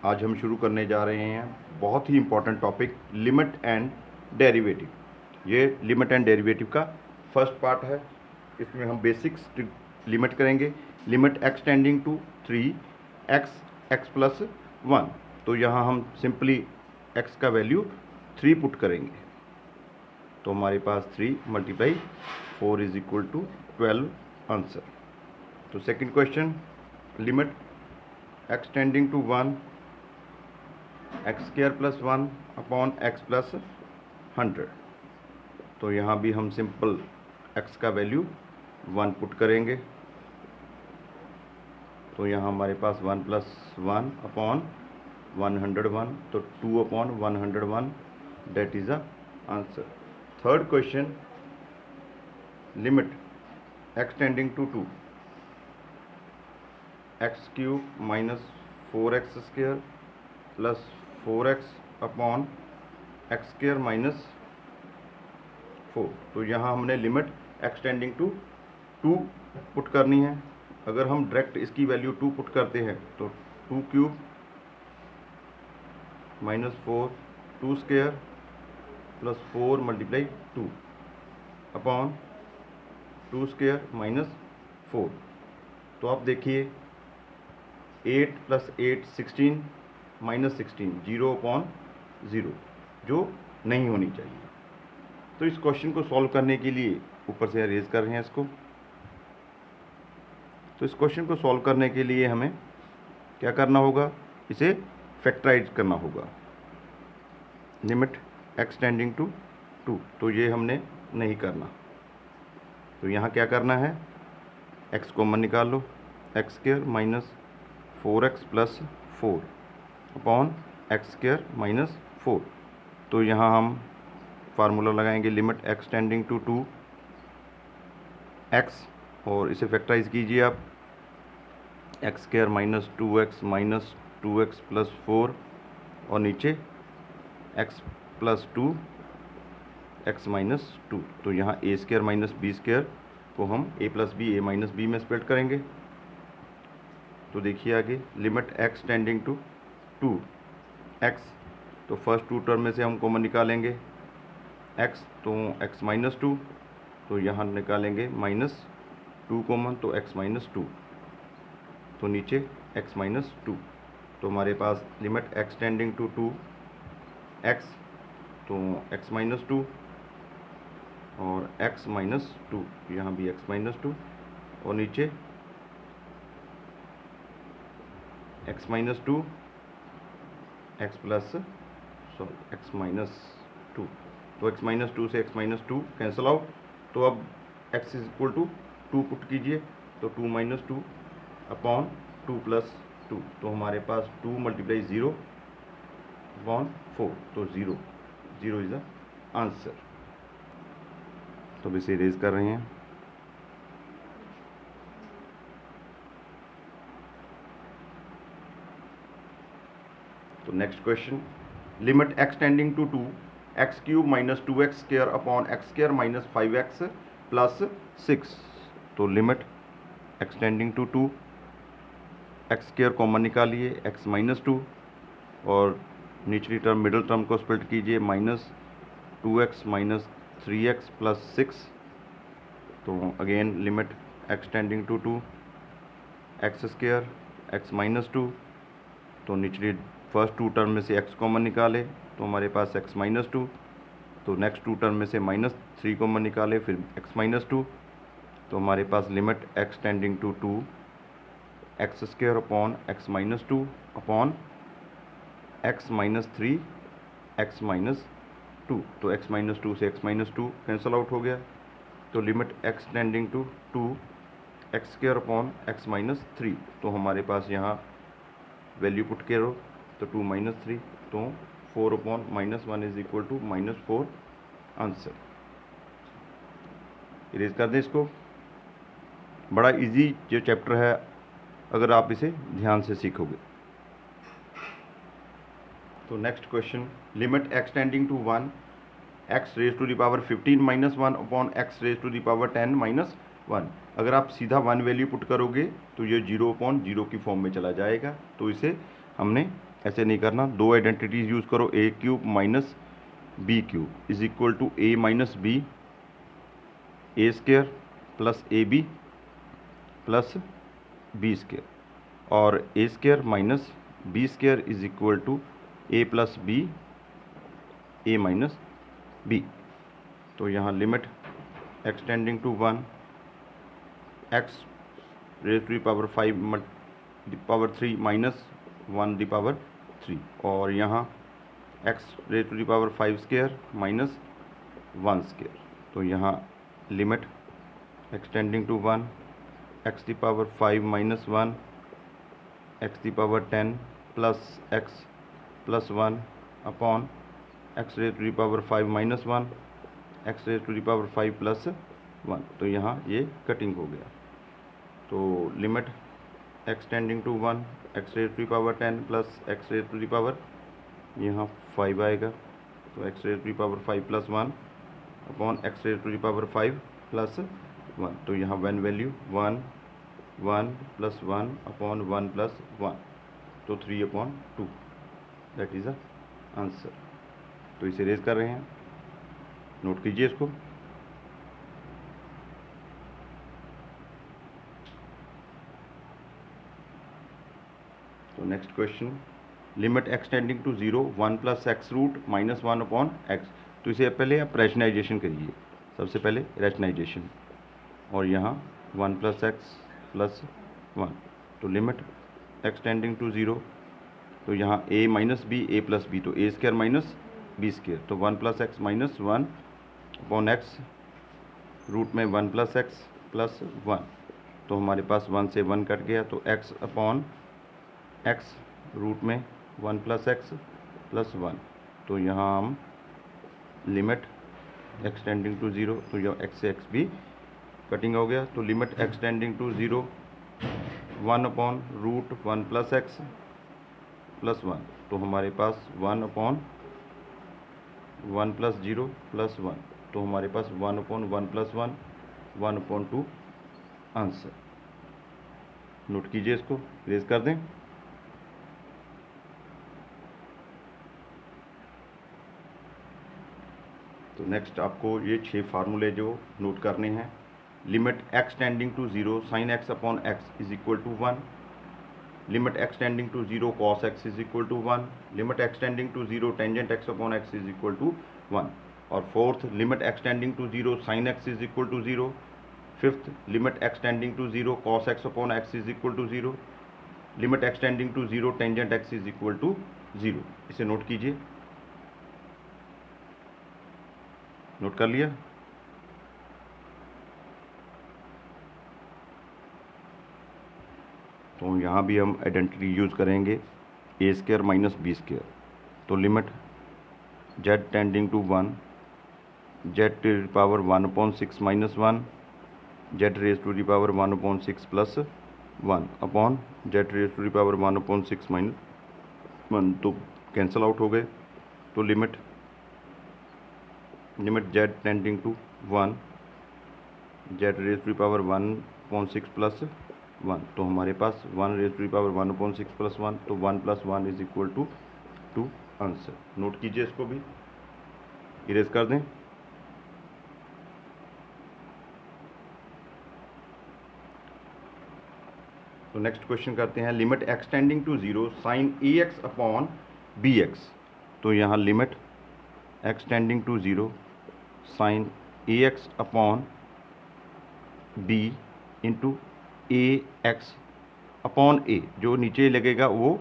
आज हम शुरू करने जा रहे हैं बहुत ही important topic limit and derivative. ये लिमिट एंड डेरिवेटिव का फर्स्ट पार्ट है। इसमें हम बेसिक्स लिमिट करेंगे। Limit x tending to 3x plus 1। तो यहाँ हम सिंपली x का वैल्यू 3 पुट करेंगे, तो हमारे पास 3 × 4 इज इक्वल टू 12 आंसर। तो second question, limit x tending to 1 x² plus 1 upon x plus 100। तो यहाँ भी हम सिंपल x का वैल्यू 1 पुट करेंगे, तो यहाँ हमारे पास 1 प्लस 1 अपॉन 101, तो 2 upon 101, that is the answer. Third question, limit x tending to 2 x³ minus 4x² plus 4x upon x² minus 4। तो यहाँ हमने limit x tending to 2 put करनी है। अगर हम डायरेक्ट इसकी वैल्यू 2 पुट करते हैं तो 2³ माइनस 4 2² प्लस 4 × 2 अपॉन 2² माइनस 4। तो आप देखिए 8 प्लस 8 16 माइनस 16, 0 अपॉन 0, जो नहीं होनी चाहिए। तो इस क्वेश्चन को सॉल्व करने के लिए ऊपर से अरेज कर रहे हैं इसको। तो इस क्वेश्चन को सॉल्व करने के लिए हमें क्या करना होगा, इसे फैक्टराइज करना होगा। लिमिट x टेंडिंग टू 2, तो ये हमने नहीं करना। तो यहाँ क्या करना है, x कॉमन निकाल लो, x² minus 4x plus 4 upon x² minus 4। तो यहाँ हम फार्मूला लगाएंगे limit x tending to 2x, और इसे फैक्टराइज कीजिए आप, x² minus 2x minus 2x plus 4 और नीचे x प्लस 2 x माइनस 2। तो यहाँ a² माइनस b² को हम a plus b a minus b में स्प्लिट करेंगे। तो देखिए आगे, limit x tending to 2x, तो फर्स्ट 2 टर्म में से हम कॉमन निकालेंगे x, तो x माइनस 2, तो यहाँ निकालेंगे माइनस 2 कॉमन, तो x माइनस 2, तो नीचे x माइनस 2। तो हमारे पास limit x tending to 2x, तो x माइनस 2 और x माइनस 2, यहाँ भी x माइनस 2 और नीचे x minus 2 x plus x minus 2। तो x माइनस 2 से x माइनस 2 कैंसिल आउट। तो अब x is equal to 2 put कीजिए, तो 2 माइनस 2 अपॉन 2 प्लस 2। तो हमारे पास 2 × 0 अपॉन 4, तो 0 इज द आंसर। तो अब इसे इरेज कर रहे हैं। तो next question, limit x tending to 2 x³ minus 2x² upon x² minus 5x plus 6। तो limit x tending to 2, x² common निकालिए, x माइनस 2 और निचली टर्म मिडिल टर्म को स्प्लिट कीजिए, minus 2x minus 3x plus 6। तो again limit x tending to 2 x² x minus 2, तो निचली first 2 term में से x कॉमन निकाले, तो हमारे पास x माइनस 2, तो नेक्स्ट 2 टर्म में से माइनस 3 कॉमन निकाले, फिर x माइनस 2। तो हमारे पास limit x tending to 2 x² upon x minus 2 upon x minus 3 x minus 2। तो x माइनस 2 से x माइनस 2 कैंसिल आउट हो गया। तो limit x tending to 2 x² upon x minus 3। तो हमारे पास यहाँ वैल्यू पुट करो, तो 2 माइनस 3, तो 4 upon minus 1 is equal to minus 4 answer. Erase कर दें इसको। बड़ा इजी जो चैप्टर है, अगर आप इसे ध्यान से सीखोगे। तो next question, limit x tending to 1 x raise to the power 15 minus 1 upon x raise to the power 10 minus 1। अगर आप सीधा 1 वैल्यू पुट करोगे तो ये 0 अपॉन 0 की फॉर्म में चला जाएगा। तो इसे हमने ऐसे नहीं करना, दो आइडेंटिटीज यूज़ करो, a cube minus b cube is equal to a minus B a square plus a b plus b square, और a square minus B square is equal to a plus b a minus b. तो यहाँ limit x tending to 1 x raise to the power 5 the power 3 minus 1 the power 3, और यहाँ x raise to the power 5 square minus 1 square. तो यहाँ limit x tending to 1 x the power 5 minus 1 x the power 10 plus x plus 1 upon x raise to the power 5 minus 1 x raise to the power 5 plus 1। तो यहाँ ये cutting हो गया। तो limit x tending to 1 x raise to the power 10 plus x raise to the power, यहाँ 5 आएगा, तो x raise to the power 5 plus 1 upon x raise to the power 5 plus 1। तो यहाँ one value 1 1 plus 1 upon 1 plus 1, तो 3 upon 2, that is a answer. तो इसे erase कर रहे हैं, नोट कीजिए इसको। तो next question, limit x tending to 0 1 plus x root minus 1 upon x. तो इसे पहले आप रैशनलाइजेशन करिए, सबसे पहले रैशनलाइजेशन, और यहाँ 1 प्लस एक्स प्लस 1। तो लिमिट एक्सटेंडिंग टू 0, तो यहाँ a minus B A plus B, तो A square minus B square, तो 1 plus x minus 1 upon x root में 1 प्लस एक्स प्लस 1। तो हमारे पास 1 से 1 कट गया, तो x अपॉन एक्स रूट में 1 प्लस एक्स प्लस 1। तो यहाँ हम लिमिट एक्सटेंडिंग टू 0, तो यह x से x भी कटिंग हो गया। तो limit x tending to 0 1 upon root 1 plus x plus 1। तो हमारे पास 1 अपॉन 1 प्लस 0 प्लस 1, तो हमारे पास 1 upon 1 plus 1 1 upon 2 answer. Note कीजिए इसको, रेज कर दें। तो नेक्स्ट आपको ये 6 फार्मूले जो नोट करने हैं। Limit x tending to 0 sine x upon x is equal to 1, limit x tending to 0 cos x is equal to 1, limit x tending to 0 tangent x upon x is equal to 1, और fourth limit x tending to 0 sine x is equal to 0, fifth limit x tending to 0 cos x upon x is equal to 0, limit x tending to 0 tangent x is equal to 0। इसे note कीजिए, note कर लिया। तो यहाँ भी हम identity use करेंगे, A square minus B square. तो limit Z tending to 1 Z to the power 1 upon 6 minus 1 Z raise to the power 1 upon 6 plus 1 upon Z raise to the power 1 upon 6 minus 1, तो cancel out हो गए। तो limit Z tending to 1 Z raise to the power 1 upon 6 plus 1, तो हमारे पास 1 raise to the power 1 upon 6 plus 1, तो 1 plus 1 is equal to 2 answer. Note कीजिए इसको भी, इरेज कर दें। तो नेक्स्ट क्वेश्चन करते हैं, limit x tending to 0 sine a x upon b x. तो यहाँ limit x tending to 0 sine a x upon b into a x upon a, जो नीचे लगेगा वो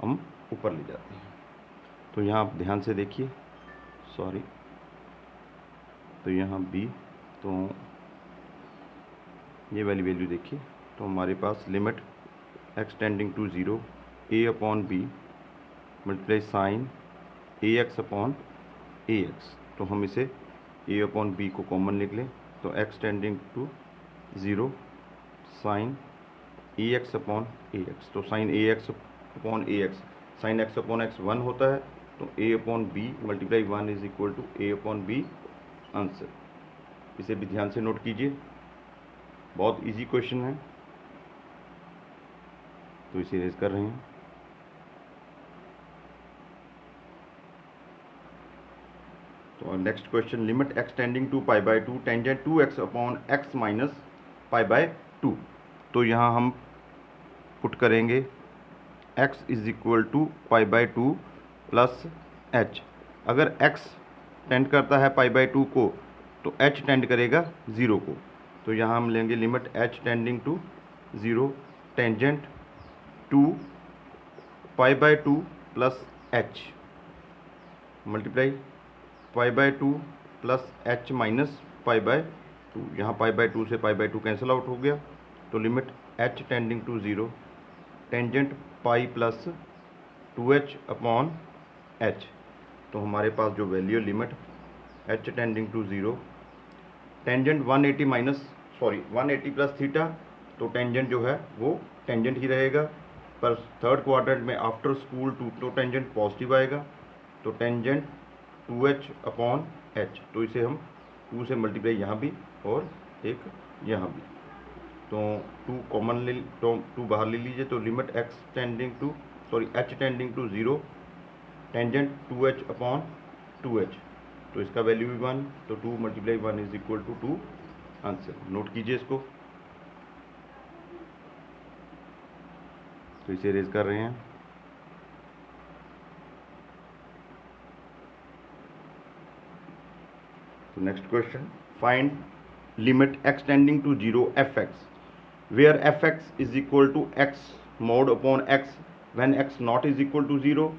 हम ऊपर ले जाते हैं। तो यहाँ आप ध्यान से देखिए, सॉरी, तो यहाँ बी, तो ये वाली वैल्यू देखिए। तो हमारे पास limit x tending to 0 a upon b multiply sine a x upon a x. तो हम इसे ए अपॉन बी को कॉमन लिख लें, तो x tending to 0 sine a x upon a x. तो sine a x upon a x, sine x upon x 1 होता है, तो a upon b multiply 1 is equal to a upon b answer. इसे भी ध्यान से नोट कीजिए, बहुत इजी क्वेश्चन है। तो इसे रेज कर रहे हैं। तो next question, limit x tending to pi by two tangent 2x upon x minus pi by two. तो यहाँ हम पुट करेंगे x is equal to pi by two plus h. अगर x टेंड करता है पाई बाय टू को तो h tend करेगा ज़ीरो को। तो यहाँ हम लेंगे limit h tending to zero tangent two pi by two plus h multiply pi by two plus h minus pi by two. यहाँ पाई बाय टू से pi by two cancel out हो गया। तो limit h tending to zero tangent pi plus 2h upon h। तो हमारे पास जो value limit h tending to zero tangent 180 minus 180 plus theta. तो टेंजेंट जो है वो टेंजेंट ही रहेगा, पर थर्ड क्वाड्रेंट में आफ्टर स्कूल टू तो टेंजेंट पॉजिटिव आएगा। तो टेंजेंट 2h अपॉन h। तो इसे हम 2 से मल्टीप्लाई यहाँ भी और एक यहाँ भी। तो 2 कॉमन ले तो 2 बाहर ले लीजिए। तो limit h tending to zero tangent 2h upon 2h। तो इसका वैल्यू भी 1। तो 2 multiply 1 is equal to 2 answer. Note कीजिए इसको। तो इसे रेज कर रहे हैं। तो next question, find limit x tending to zero fx where fx is equal to x mod upon x when x not is equal to zero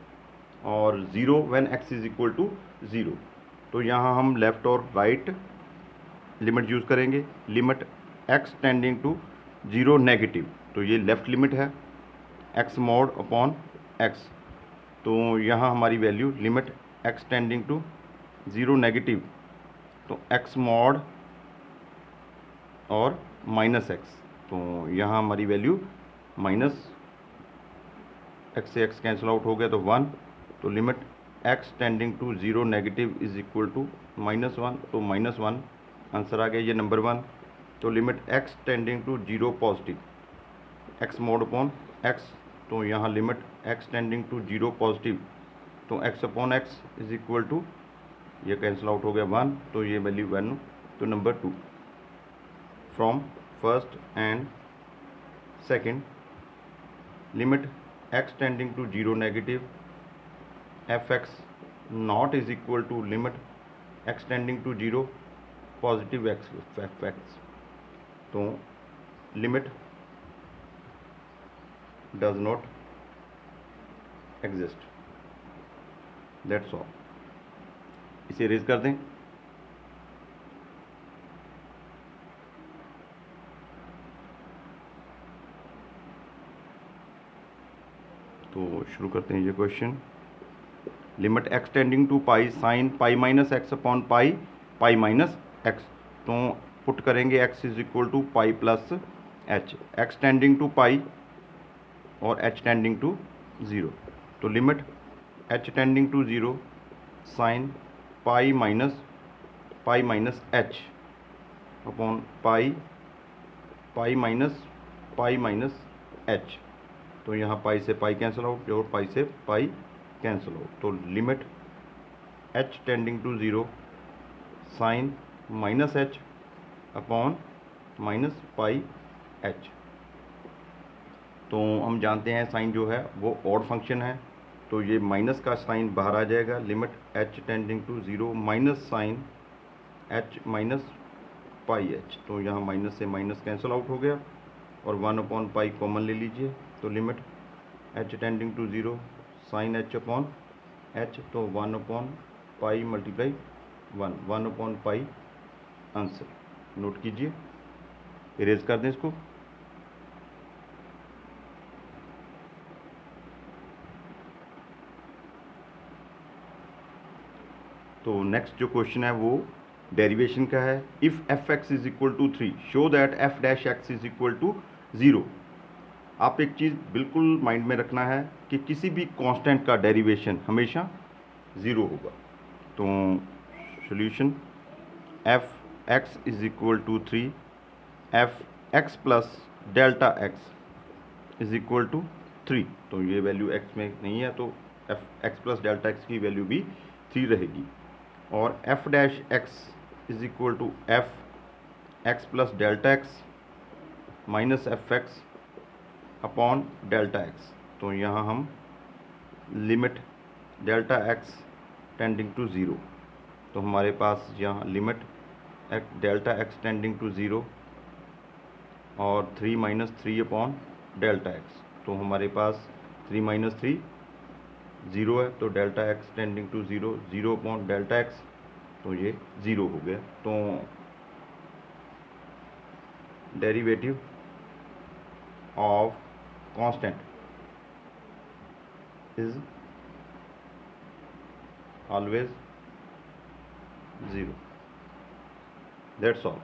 और zero when x is equal to zero. तो यहाँ हम left और right limit use करेंगे। Limit x tending to zero negative, तो ये left limit है x mod upon x। तो यहाँ हमारी value limit x tending to zero negative, तो x mod और माइनस x। तो यहाँ हमारी वैल्यू माइनस x से x कैंसिल आउट हो गया तो 1। तो limit x tending to zero negative is equal to -1। तो -1 आंसर आ गया, ये नंबर 1। तो limit x tending to zero positive x mod upon x। तो यहाँ limit x tending to zero positive, तो x upon x is equal to, ये cancel out हो गया 1। तो ये वैल्यू 1। तो number 2 from first and second, limit x tending to zero negative fx not is equal to limit x tending to zero positive fx। तो limit does not exist. That's all. इसे erase कर दें। तो शुरू करते हैं ये question. Limit x tending to pi sine pi minus x upon pi pi minus x. तो पुट करेंगे x is equal to pi plus h, x tending to pi और h टेंडिंग टू ज़ीरो। तो limit h tending to zero sine pi minus h upon pi minus h। तो यहाँ पाई से pi cancel out और pi से pi cancel out. तो limit h tending to zero sine minus h upon minus pi h। तो हम जानते हैं साइन जो है वो ऑड फंक्शन है, तो ये माइनस का साइन बाहर आ जाएगा। Limit h tending to zero minus sine h minus pi h। तो यहाँ माइनस से माइनस कैंसिल आउट हो गया और 1 अपॉन पाई कॉमन ले लीजिए। तो limit h tending to zero sine h upon h। तो 1 upon pi multiply 1 upon pi answer. Note कीजिए, इरेज कर दें इसको। तो नेक्स्ट जो क्वेश्चन है वो डेरिवेशन का है। If f x is equal to 3 show that f dash x is equal to 0। आप एक चीज़ बिल्कुल माइंड में रखना है कि किसी भी कांस्टेंट का डेरिवेशन हमेशा 0 होगा। तो solution f x is equal to 3 f x plus delta x is equal to 3। तो ये वैल्यू एक्स में नहीं है, तो f x plus delta x की वैल्यू भी 3 रहेगी। और f dash x is equal to f x plus delta x minus f x upon delta x. तो यहाँ हम limit delta x tending to zero, तो हमारे पास यहाँ limit delta x tending to zero और 3 माइनस 3 अपॉन डेल्टा एक्स। तो हमारे पास 3 माइनस 3 ज़ीरो है, तो delta x tending to zero, zero upon delta x, तो ये ज़ीरो हो गया। तो derivative of constant is always zero. That's all.